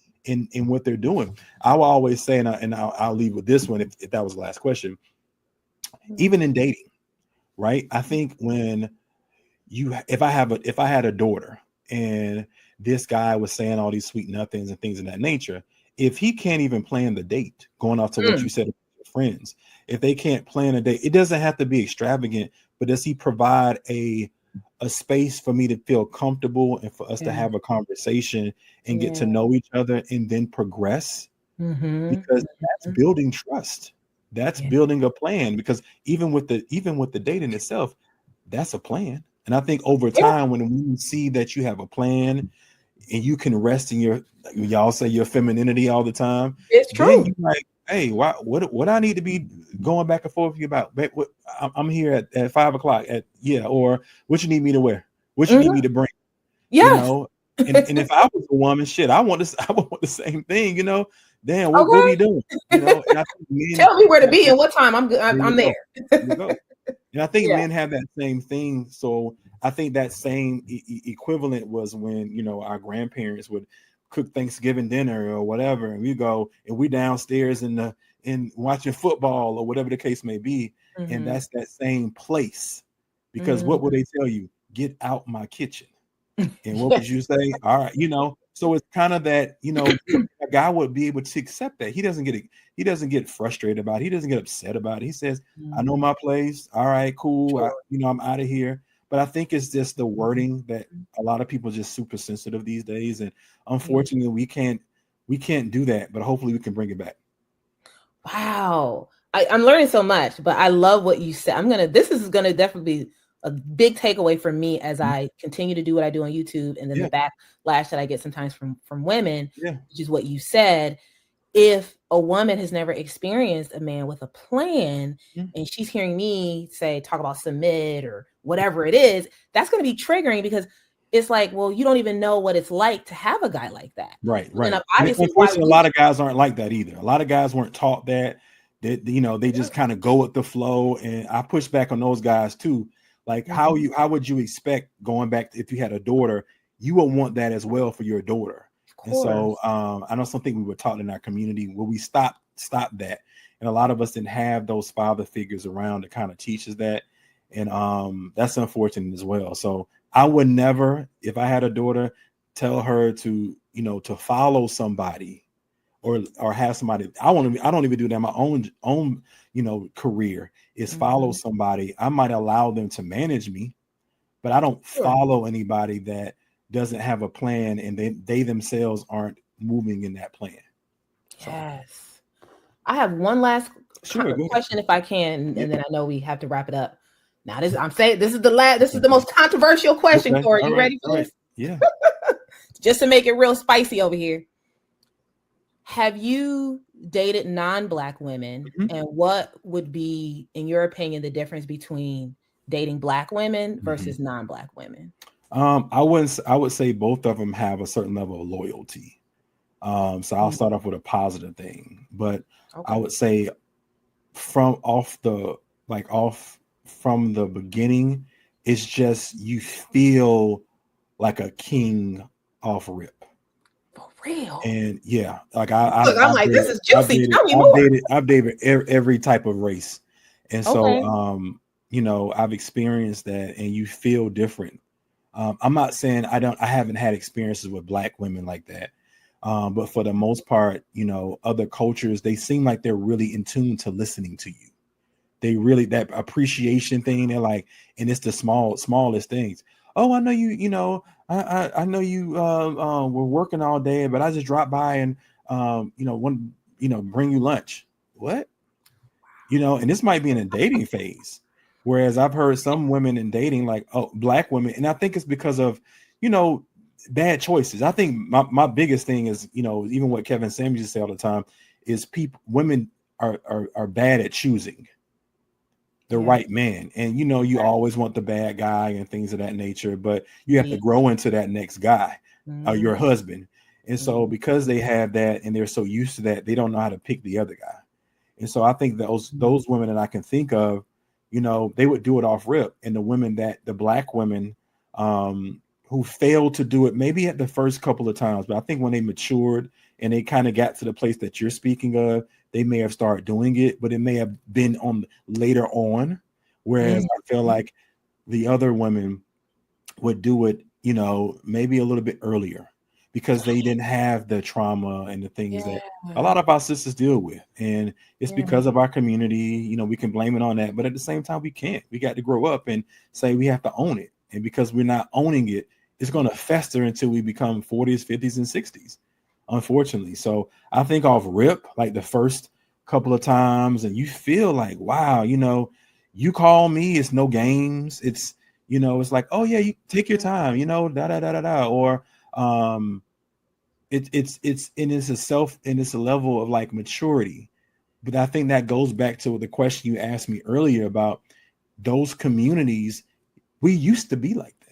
S1: what they're doing? I will always say, and I'll leave with this one if that was the last question. Even in dating, right? I think when if I had a daughter and this guy was saying all these sweet nothings and things of that nature, if he can't even plan the date, going off to what
S2: Mm.
S1: you said about your friends, if they can't plan a date, it doesn't have to be extravagant, but does he provide a space for me to feel comfortable and for us to
S2: Yeah.
S1: have a conversation and get
S2: Yeah.
S1: to know each other and then progress?
S2: Mhm.
S1: Because that's
S2: Mhm.
S1: building trust. That's
S2: Yeah.
S1: building a plan. Because even with the dating itself, that's a plan. And I think over
S2: Yeah.
S1: time, when we see that you have a plan and you can rest in y'all say your femininity all the time,
S2: It's
S1: then
S2: true.
S1: you like, hey, what I need to be going back and forth with you about? I'm here at 5 o'clock or what you need me to wear, what you need
S2: Mhm.
S1: me to bring, you
S2: Yes.
S1: know. And if I was a woman, shit, I want this, I would want the same thing, you know. Damn, what we
S2: Okay.
S1: doing? You know, and I think men
S2: Tell me where to
S1: have
S2: be
S1: that.
S2: and what time. I'm good.
S1: There you
S2: I'm
S1: go.
S2: there.
S1: There you go. And I think
S2: Yeah.
S1: men have that same thing. So I think that same equivalent was when, our grandparents would cook Thanksgiving dinner or whatever, and we go and we downstairs in watching football or whatever the case may be, and
S2: Mhm.
S1: that's that same place. Because what
S2: Mhm.
S1: would they tell you? Get out my kitchen. And what would
S2: Yes.
S1: you say? All right, So it's kind of that, a guy would be able to accept that. He doesn't get frustrated about it. He doesn't get upset about it. He says, I know my place. All right, cool.
S2: Sure.
S1: I'm out of here. But I think it's just the wording that a lot of people are just super sensitive these days. And unfortunately, we can't do that, but hopefully we can bring it back.
S2: Wow. I'm learning so much, but I love what you said. This is gonna definitely be a big takeaway for me as I continue to do what I do on YouTube, and then the backlash that I get sometimes from women, which is what you said. If a woman has never experienced a man with a plan, and she's hearing me talk about submit or whatever it is, that's going to be triggering, because it's like, well, you don't even know what it's like to have a guy like that.
S1: Right.
S2: And obviously,
S1: unfortunately, a lot of guys aren't like that either. A lot of guys weren't taught that. They just kind of go with the flow. And I push back on those guys too. Like, how would you expect, going back, if you had a daughter, you would want that as well for your daughter. And so I know something we were taught in our community where we stop that. And a lot of us didn't have those father figures around to kind of teach us that. And that's unfortunate as well. So I would never, if I had a daughter, tell her to, to follow somebody or have somebody. I don't even do that. My own, career is follow somebody. I might allow them to manage me, but I don't follow anybody that doesn't have a plan and they themselves aren't moving in that plan.
S2: So. Yes. I have one last question, if I can, and then I know we have to wrap it up. Now, this is the most controversial question, Corey. You ready for this?
S1: Yeah.
S2: Just to make it real spicy over here. Have you dated non-Black women, and what would be, in your opinion, the difference between dating Black women versus non-Black women?
S1: I would say both of them have a certain level of loyalty. So I'll start off with a positive thing, but I would say from the beginning, it's just, you feel like a king off rip.
S2: For real.
S1: And yeah, like
S2: I'm like, this is juicy. Tell me more.
S1: I've dated every type of race. And so, I've experienced that, and you feel different. I'm not saying I haven't had experiences with Black women like that. But for the most part, other cultures, they seem like they're really in tune to listening to you. They really, that appreciation thing, they're like, and it's the smallest things. Oh, I know you, I know you were working all day, but I just dropped by and bring you lunch. What? And this might be in a dating phase. Whereas I've heard some women in dating, like, Black women, and I think it's because of, bad choices. I think my biggest thing is, even what Kevin Samuels say all the time is women are bad at choosing the right man. And, you always want the bad guy and things of that nature, but you have to grow into that next guy, your husband. And so because they have that and they're so used to that, they don't know how to pick the other guy. And so I think those women that I can think of, they would do it off rip. And the Black women, who failed to do it maybe at the first couple of times, but I think when they matured and they kind of got to the place that you're speaking of, they may have started doing it, but it may have been on later on. Whereas I feel like the other women would do it, maybe a little bit earlier, because they didn't have the trauma and the things that a lot of our sisters deal with. And it's because of our community, we can blame it on that, but at the same time, we can't. We got to grow up and say we have to own it. And because we're not owning it, it's going to fester until we become 40s, 50s, and 60s, unfortunately. So I think off rip, like the first couple of times, and you feel like, wow, you call me, it's no games. It's, it's like, oh yeah, you take your time, or it's a level of like maturity. But I think that goes back to the question you asked me earlier about those communities. We used to be like that.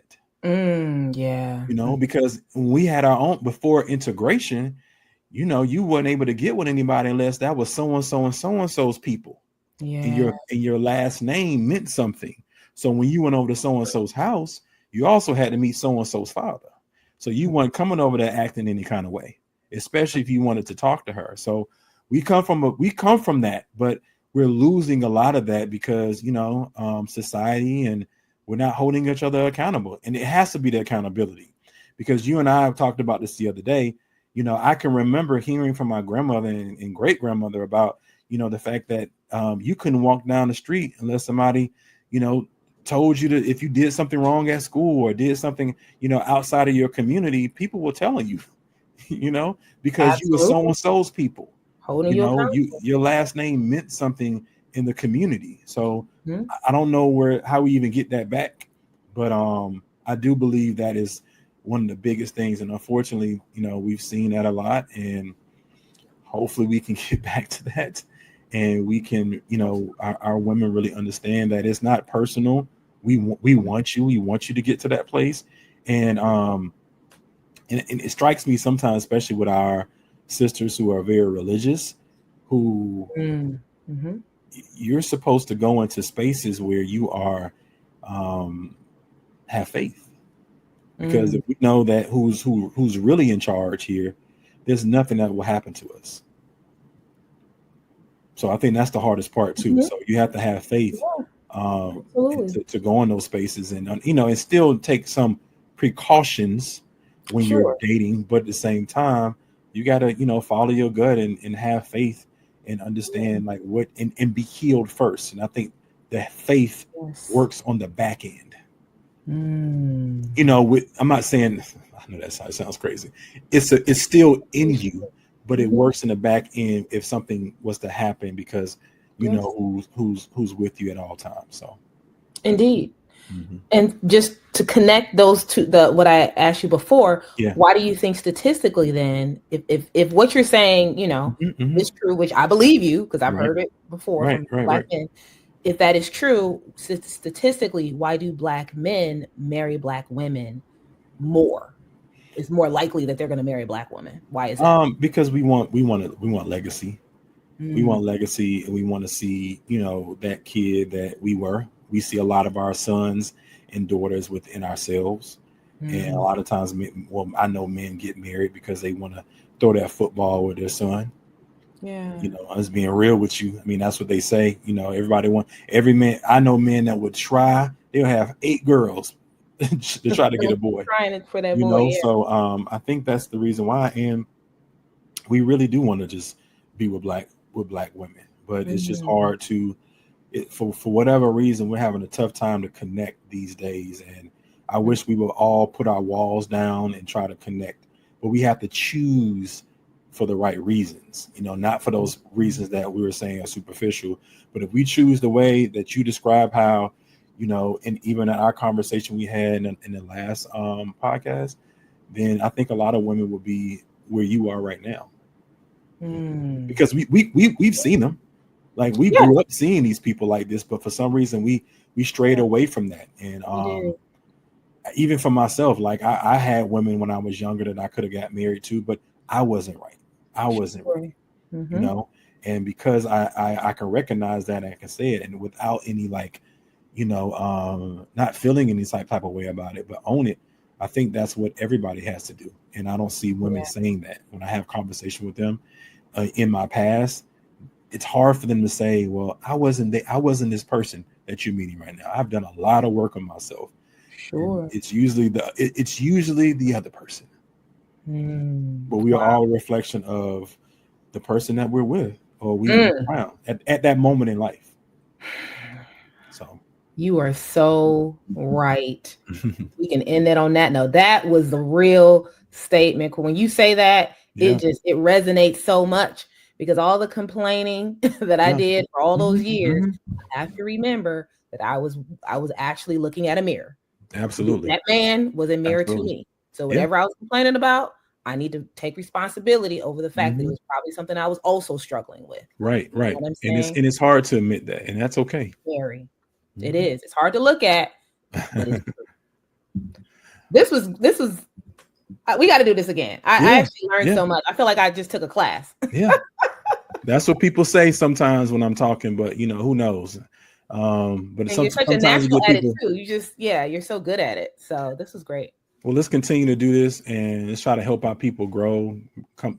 S1: Because when we had our own, before integration, you weren't able to get with anybody unless that was so and so's people. And your last name meant something. So when you went over to so and so's house, you also had to meet so and so's father. So you weren't coming over there acting any kind of way, especially if you wanted to talk to her. So we come from that, but we're losing a lot of that because society, and we're not holding each other accountable. And it has to be the accountability, because you and I have talked about this the other day. I can remember hearing from my grandmother and great grandmother about, the fact that you couldn't walk down the street unless somebody, told you to, if you did something wrong at school or did something, outside of your community, people were telling you, because you were so and
S2: Absolutely.
S1: so's people.
S2: Holding you accountable.
S1: Your last name meant something in the community. So
S2: Mhm.
S1: I don't know how we even get that back, but I do believe that is one of the biggest things. And unfortunately, we've seen that a lot, and hopefully we can get back to that. And we can, our women really understand that it's not personal. We want you. We want you to get to that place. And and it strikes me sometimes, especially with our sisters who are very religious, who
S2: Mm-hmm.
S1: you're supposed to go into spaces where you are um, have faith, because
S2: Mm.
S1: if we know that who's really in charge here, there's nothing that will happen to us. So I think that's the hardest part too.
S2: Mhm.
S1: So you have to have faith
S2: Yeah,
S1: and
S2: absolutely.
S1: to go in those spaces, and and still take some precautions when you're
S2: Sure.
S1: dating, but at the same time, you got to follow your gut and have faith and understand like what and be healed first. And I think that faith
S2: Yes.
S1: works on the back end.
S2: Mm.
S1: I'm not saying, I know that sounds crazy. It's still in you, but it
S2: Mhm.
S1: works in the back end if something was to happen, because you
S2: Yes,
S1: know who's with you at all times. So
S2: indeed.
S1: mhm.
S2: And just to connect those two, the what I asked you before,
S1: Yeah.
S2: why do you think statistically then, if what you're saying,
S1: Hmm.
S2: is true, which I believe you because I've
S1: Right,
S2: heard it before
S1: right,
S2: from
S1: right,
S2: black
S1: right.
S2: men, if that is true, statistically, why do black men marry black women more? It's more likely that they're going to marry black women. Why is that?
S1: Because we want legacy. We
S2: Mm,
S1: want legacy, and we want to see that kid that we were. We see a lot of our sons and daughters within ourselves, and a
S2: mm,
S1: lot of times, well, I know men get married because they want to throw that football with their son.
S2: yeah.
S1: I was being real with you. I mean, that's what they say. Every man. I know men that would try. They'll have 8 girls to try to get a boy.
S2: Trying it for that boy, yeah.
S1: So I think that's the reason why. And we really do want to just be with black women, but it's just
S2: Mm,
S1: hard to for whatever reason we're having a tough time to connect these days. And I
S2: mm,
S1: wish we would all put our walls down and try to connect, but we have to choose for the right reasons, not for those reasons that we were saying are superficial. But if we choose the way that you describe, how and even in our conversation we had in the last podcast, then I think a lot of women will be where you are right now,
S2: mm.
S1: because we've seen them. Like, we
S2: Yeah,
S1: grew up seeing these people like this, but for some reason we strayed
S2: yeah,
S1: away from that. And
S2: you did.
S1: even for myself, like I had women when I was younger that I could have got married to, but I wasn't right. I wasn't
S2: Sure.
S1: ready, you
S2: Mm-hmm.
S1: know. And because I can recognize that, and I can say it, and without any like, not feeling any type of way about it, but own it. I think that's what everybody has to do. And I don't see women
S2: Yeah.
S1: saying that when I have conversation with them in my past. It's hard for them to say, "Well, I wasn't this person that you're meeting right now. I've done a lot of work on myself." And
S2: Sure.
S1: it's usually the other person,
S2: Mm.
S1: but we are
S2: Wow.
S1: all a reflection of the person that we're with, or we
S2: Mm.
S1: around at that moment in life. So,
S2: You are so right. We can end it on that note. That was the real statement. When you say that,
S1: yeah,
S2: it resonates so much because all the complaining that I
S1: yeah,
S2: did for all those
S1: hmm
S2: years,
S1: hmm
S2: I have to remember that I was actually looking at a mirror.
S1: absolutely,
S2: That man was a mirror to
S1: absolutely,
S2: me. So
S1: yeah,
S2: whatever I was complaining about, I need to take responsibility over the fact that it
S1: hmm
S2: was probably something I was also struggling with.
S1: right,
S2: You know
S1: right,
S2: what I'm
S1: and it's
S2: saying?
S1: and it's hard to admit that, and that's okay.
S2: Very. It
S1: Mhm.
S2: is. It's hard to look at, but it's this was we got to do this again. I
S1: Yeah,
S2: actually learned
S1: yeah,
S2: so much. I feel like I just took a class.
S1: yeah. That's what people say sometimes when I'm talking, but who knows? But
S2: And you're such a
S1: sometimes you
S2: natural
S1: get
S2: at it
S1: people.
S2: too. Yeah, you're so good at it. So this was great.
S1: Well, let's continue to do this, and let's try to help our people grow. Come,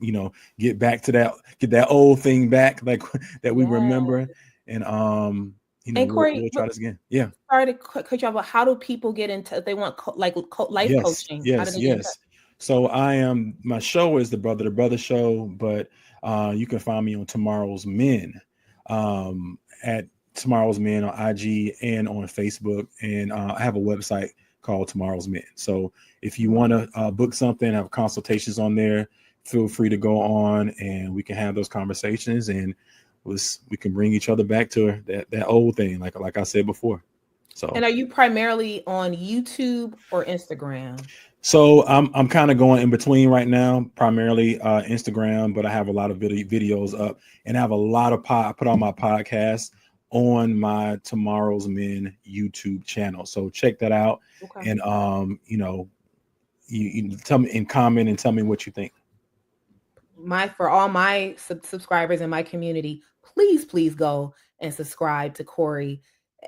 S1: get back to get that old thing back, like that we
S2: Yeah.
S1: remember, and
S2: And Corey,
S1: we'll try this again. Yeah.
S2: sorry to cut you off, but how do people get into if they want life
S1: Yes.
S2: coaching? How do
S1: Yes.
S2: they get in touch?
S1: Yes. So my show is the Brother Show, but you can find me on Tomorrow's Men, at Tomorrow's Men on IG and on Facebook. And I have a website called Tomorrow's Men. So if you want to book something, have consultations on there, feel free to go on and we can have those conversations, and we can bring each other back to that old thing, like I said before. So,
S2: and are you primarily on YouTube or Instagram?
S1: So I'm kind of going in between right now, primarily Instagram, but I have a lot of videos up, and I have a lot of I put all my podcasts on my Tomorrow's Men YouTube channel. So check that out,
S2: Okay.
S1: and you tell me in comment and tell me what you think.
S2: For all my subscribers in my community, please go and subscribe to Corey.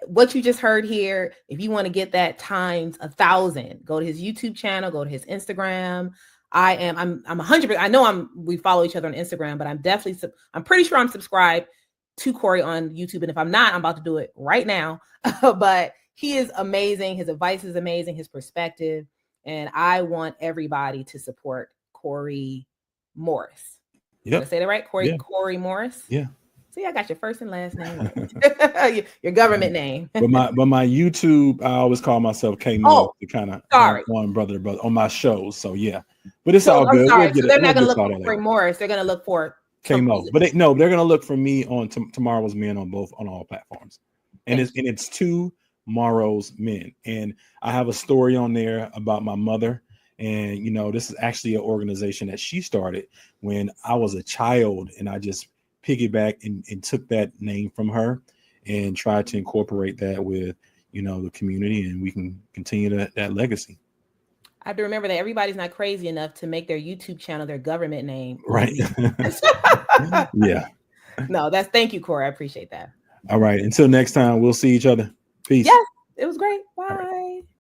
S2: What you just heard here, if you want to get that times 1,000, go to his YouTube channel, go to his Instagram. I'm 100%. I know we follow each other on Instagram, but I'm pretty sure I'm subscribed to Corey on YouTube. And if I'm not, I'm about to do it right now. But he is amazing. His advice is amazing, his perspective. And I want everybody to support Corey Morris.
S1: Yep.
S2: Did I say that right? Corey Morris?
S1: Yeah.
S2: See, I got your first and last name right. Your government name.
S1: but my YouTube, I always call myself K Mo to kind of one brother on my shows. So yeah. But it's all good.
S2: Sorry. So they're not gonna look for Corey Morris, they're gonna look for
S1: K Mo. But they're gonna look for me on Tomorrow's Men on all platforms. And it's Tomorrow's Men. And I have a story on there about my mother. And this is actually an organization that she started when I was a child, and I just piggyback and took that name from her and tried to incorporate that with the community, and we can continue that legacy.
S2: I have to remember that everybody's not crazy enough to make their YouTube channel their government name.
S1: Right. Yeah.
S2: No, thank you, Corey. I appreciate that.
S1: All right. Until next time, we'll see each other. Peace.
S2: Yes, it was great. Bye.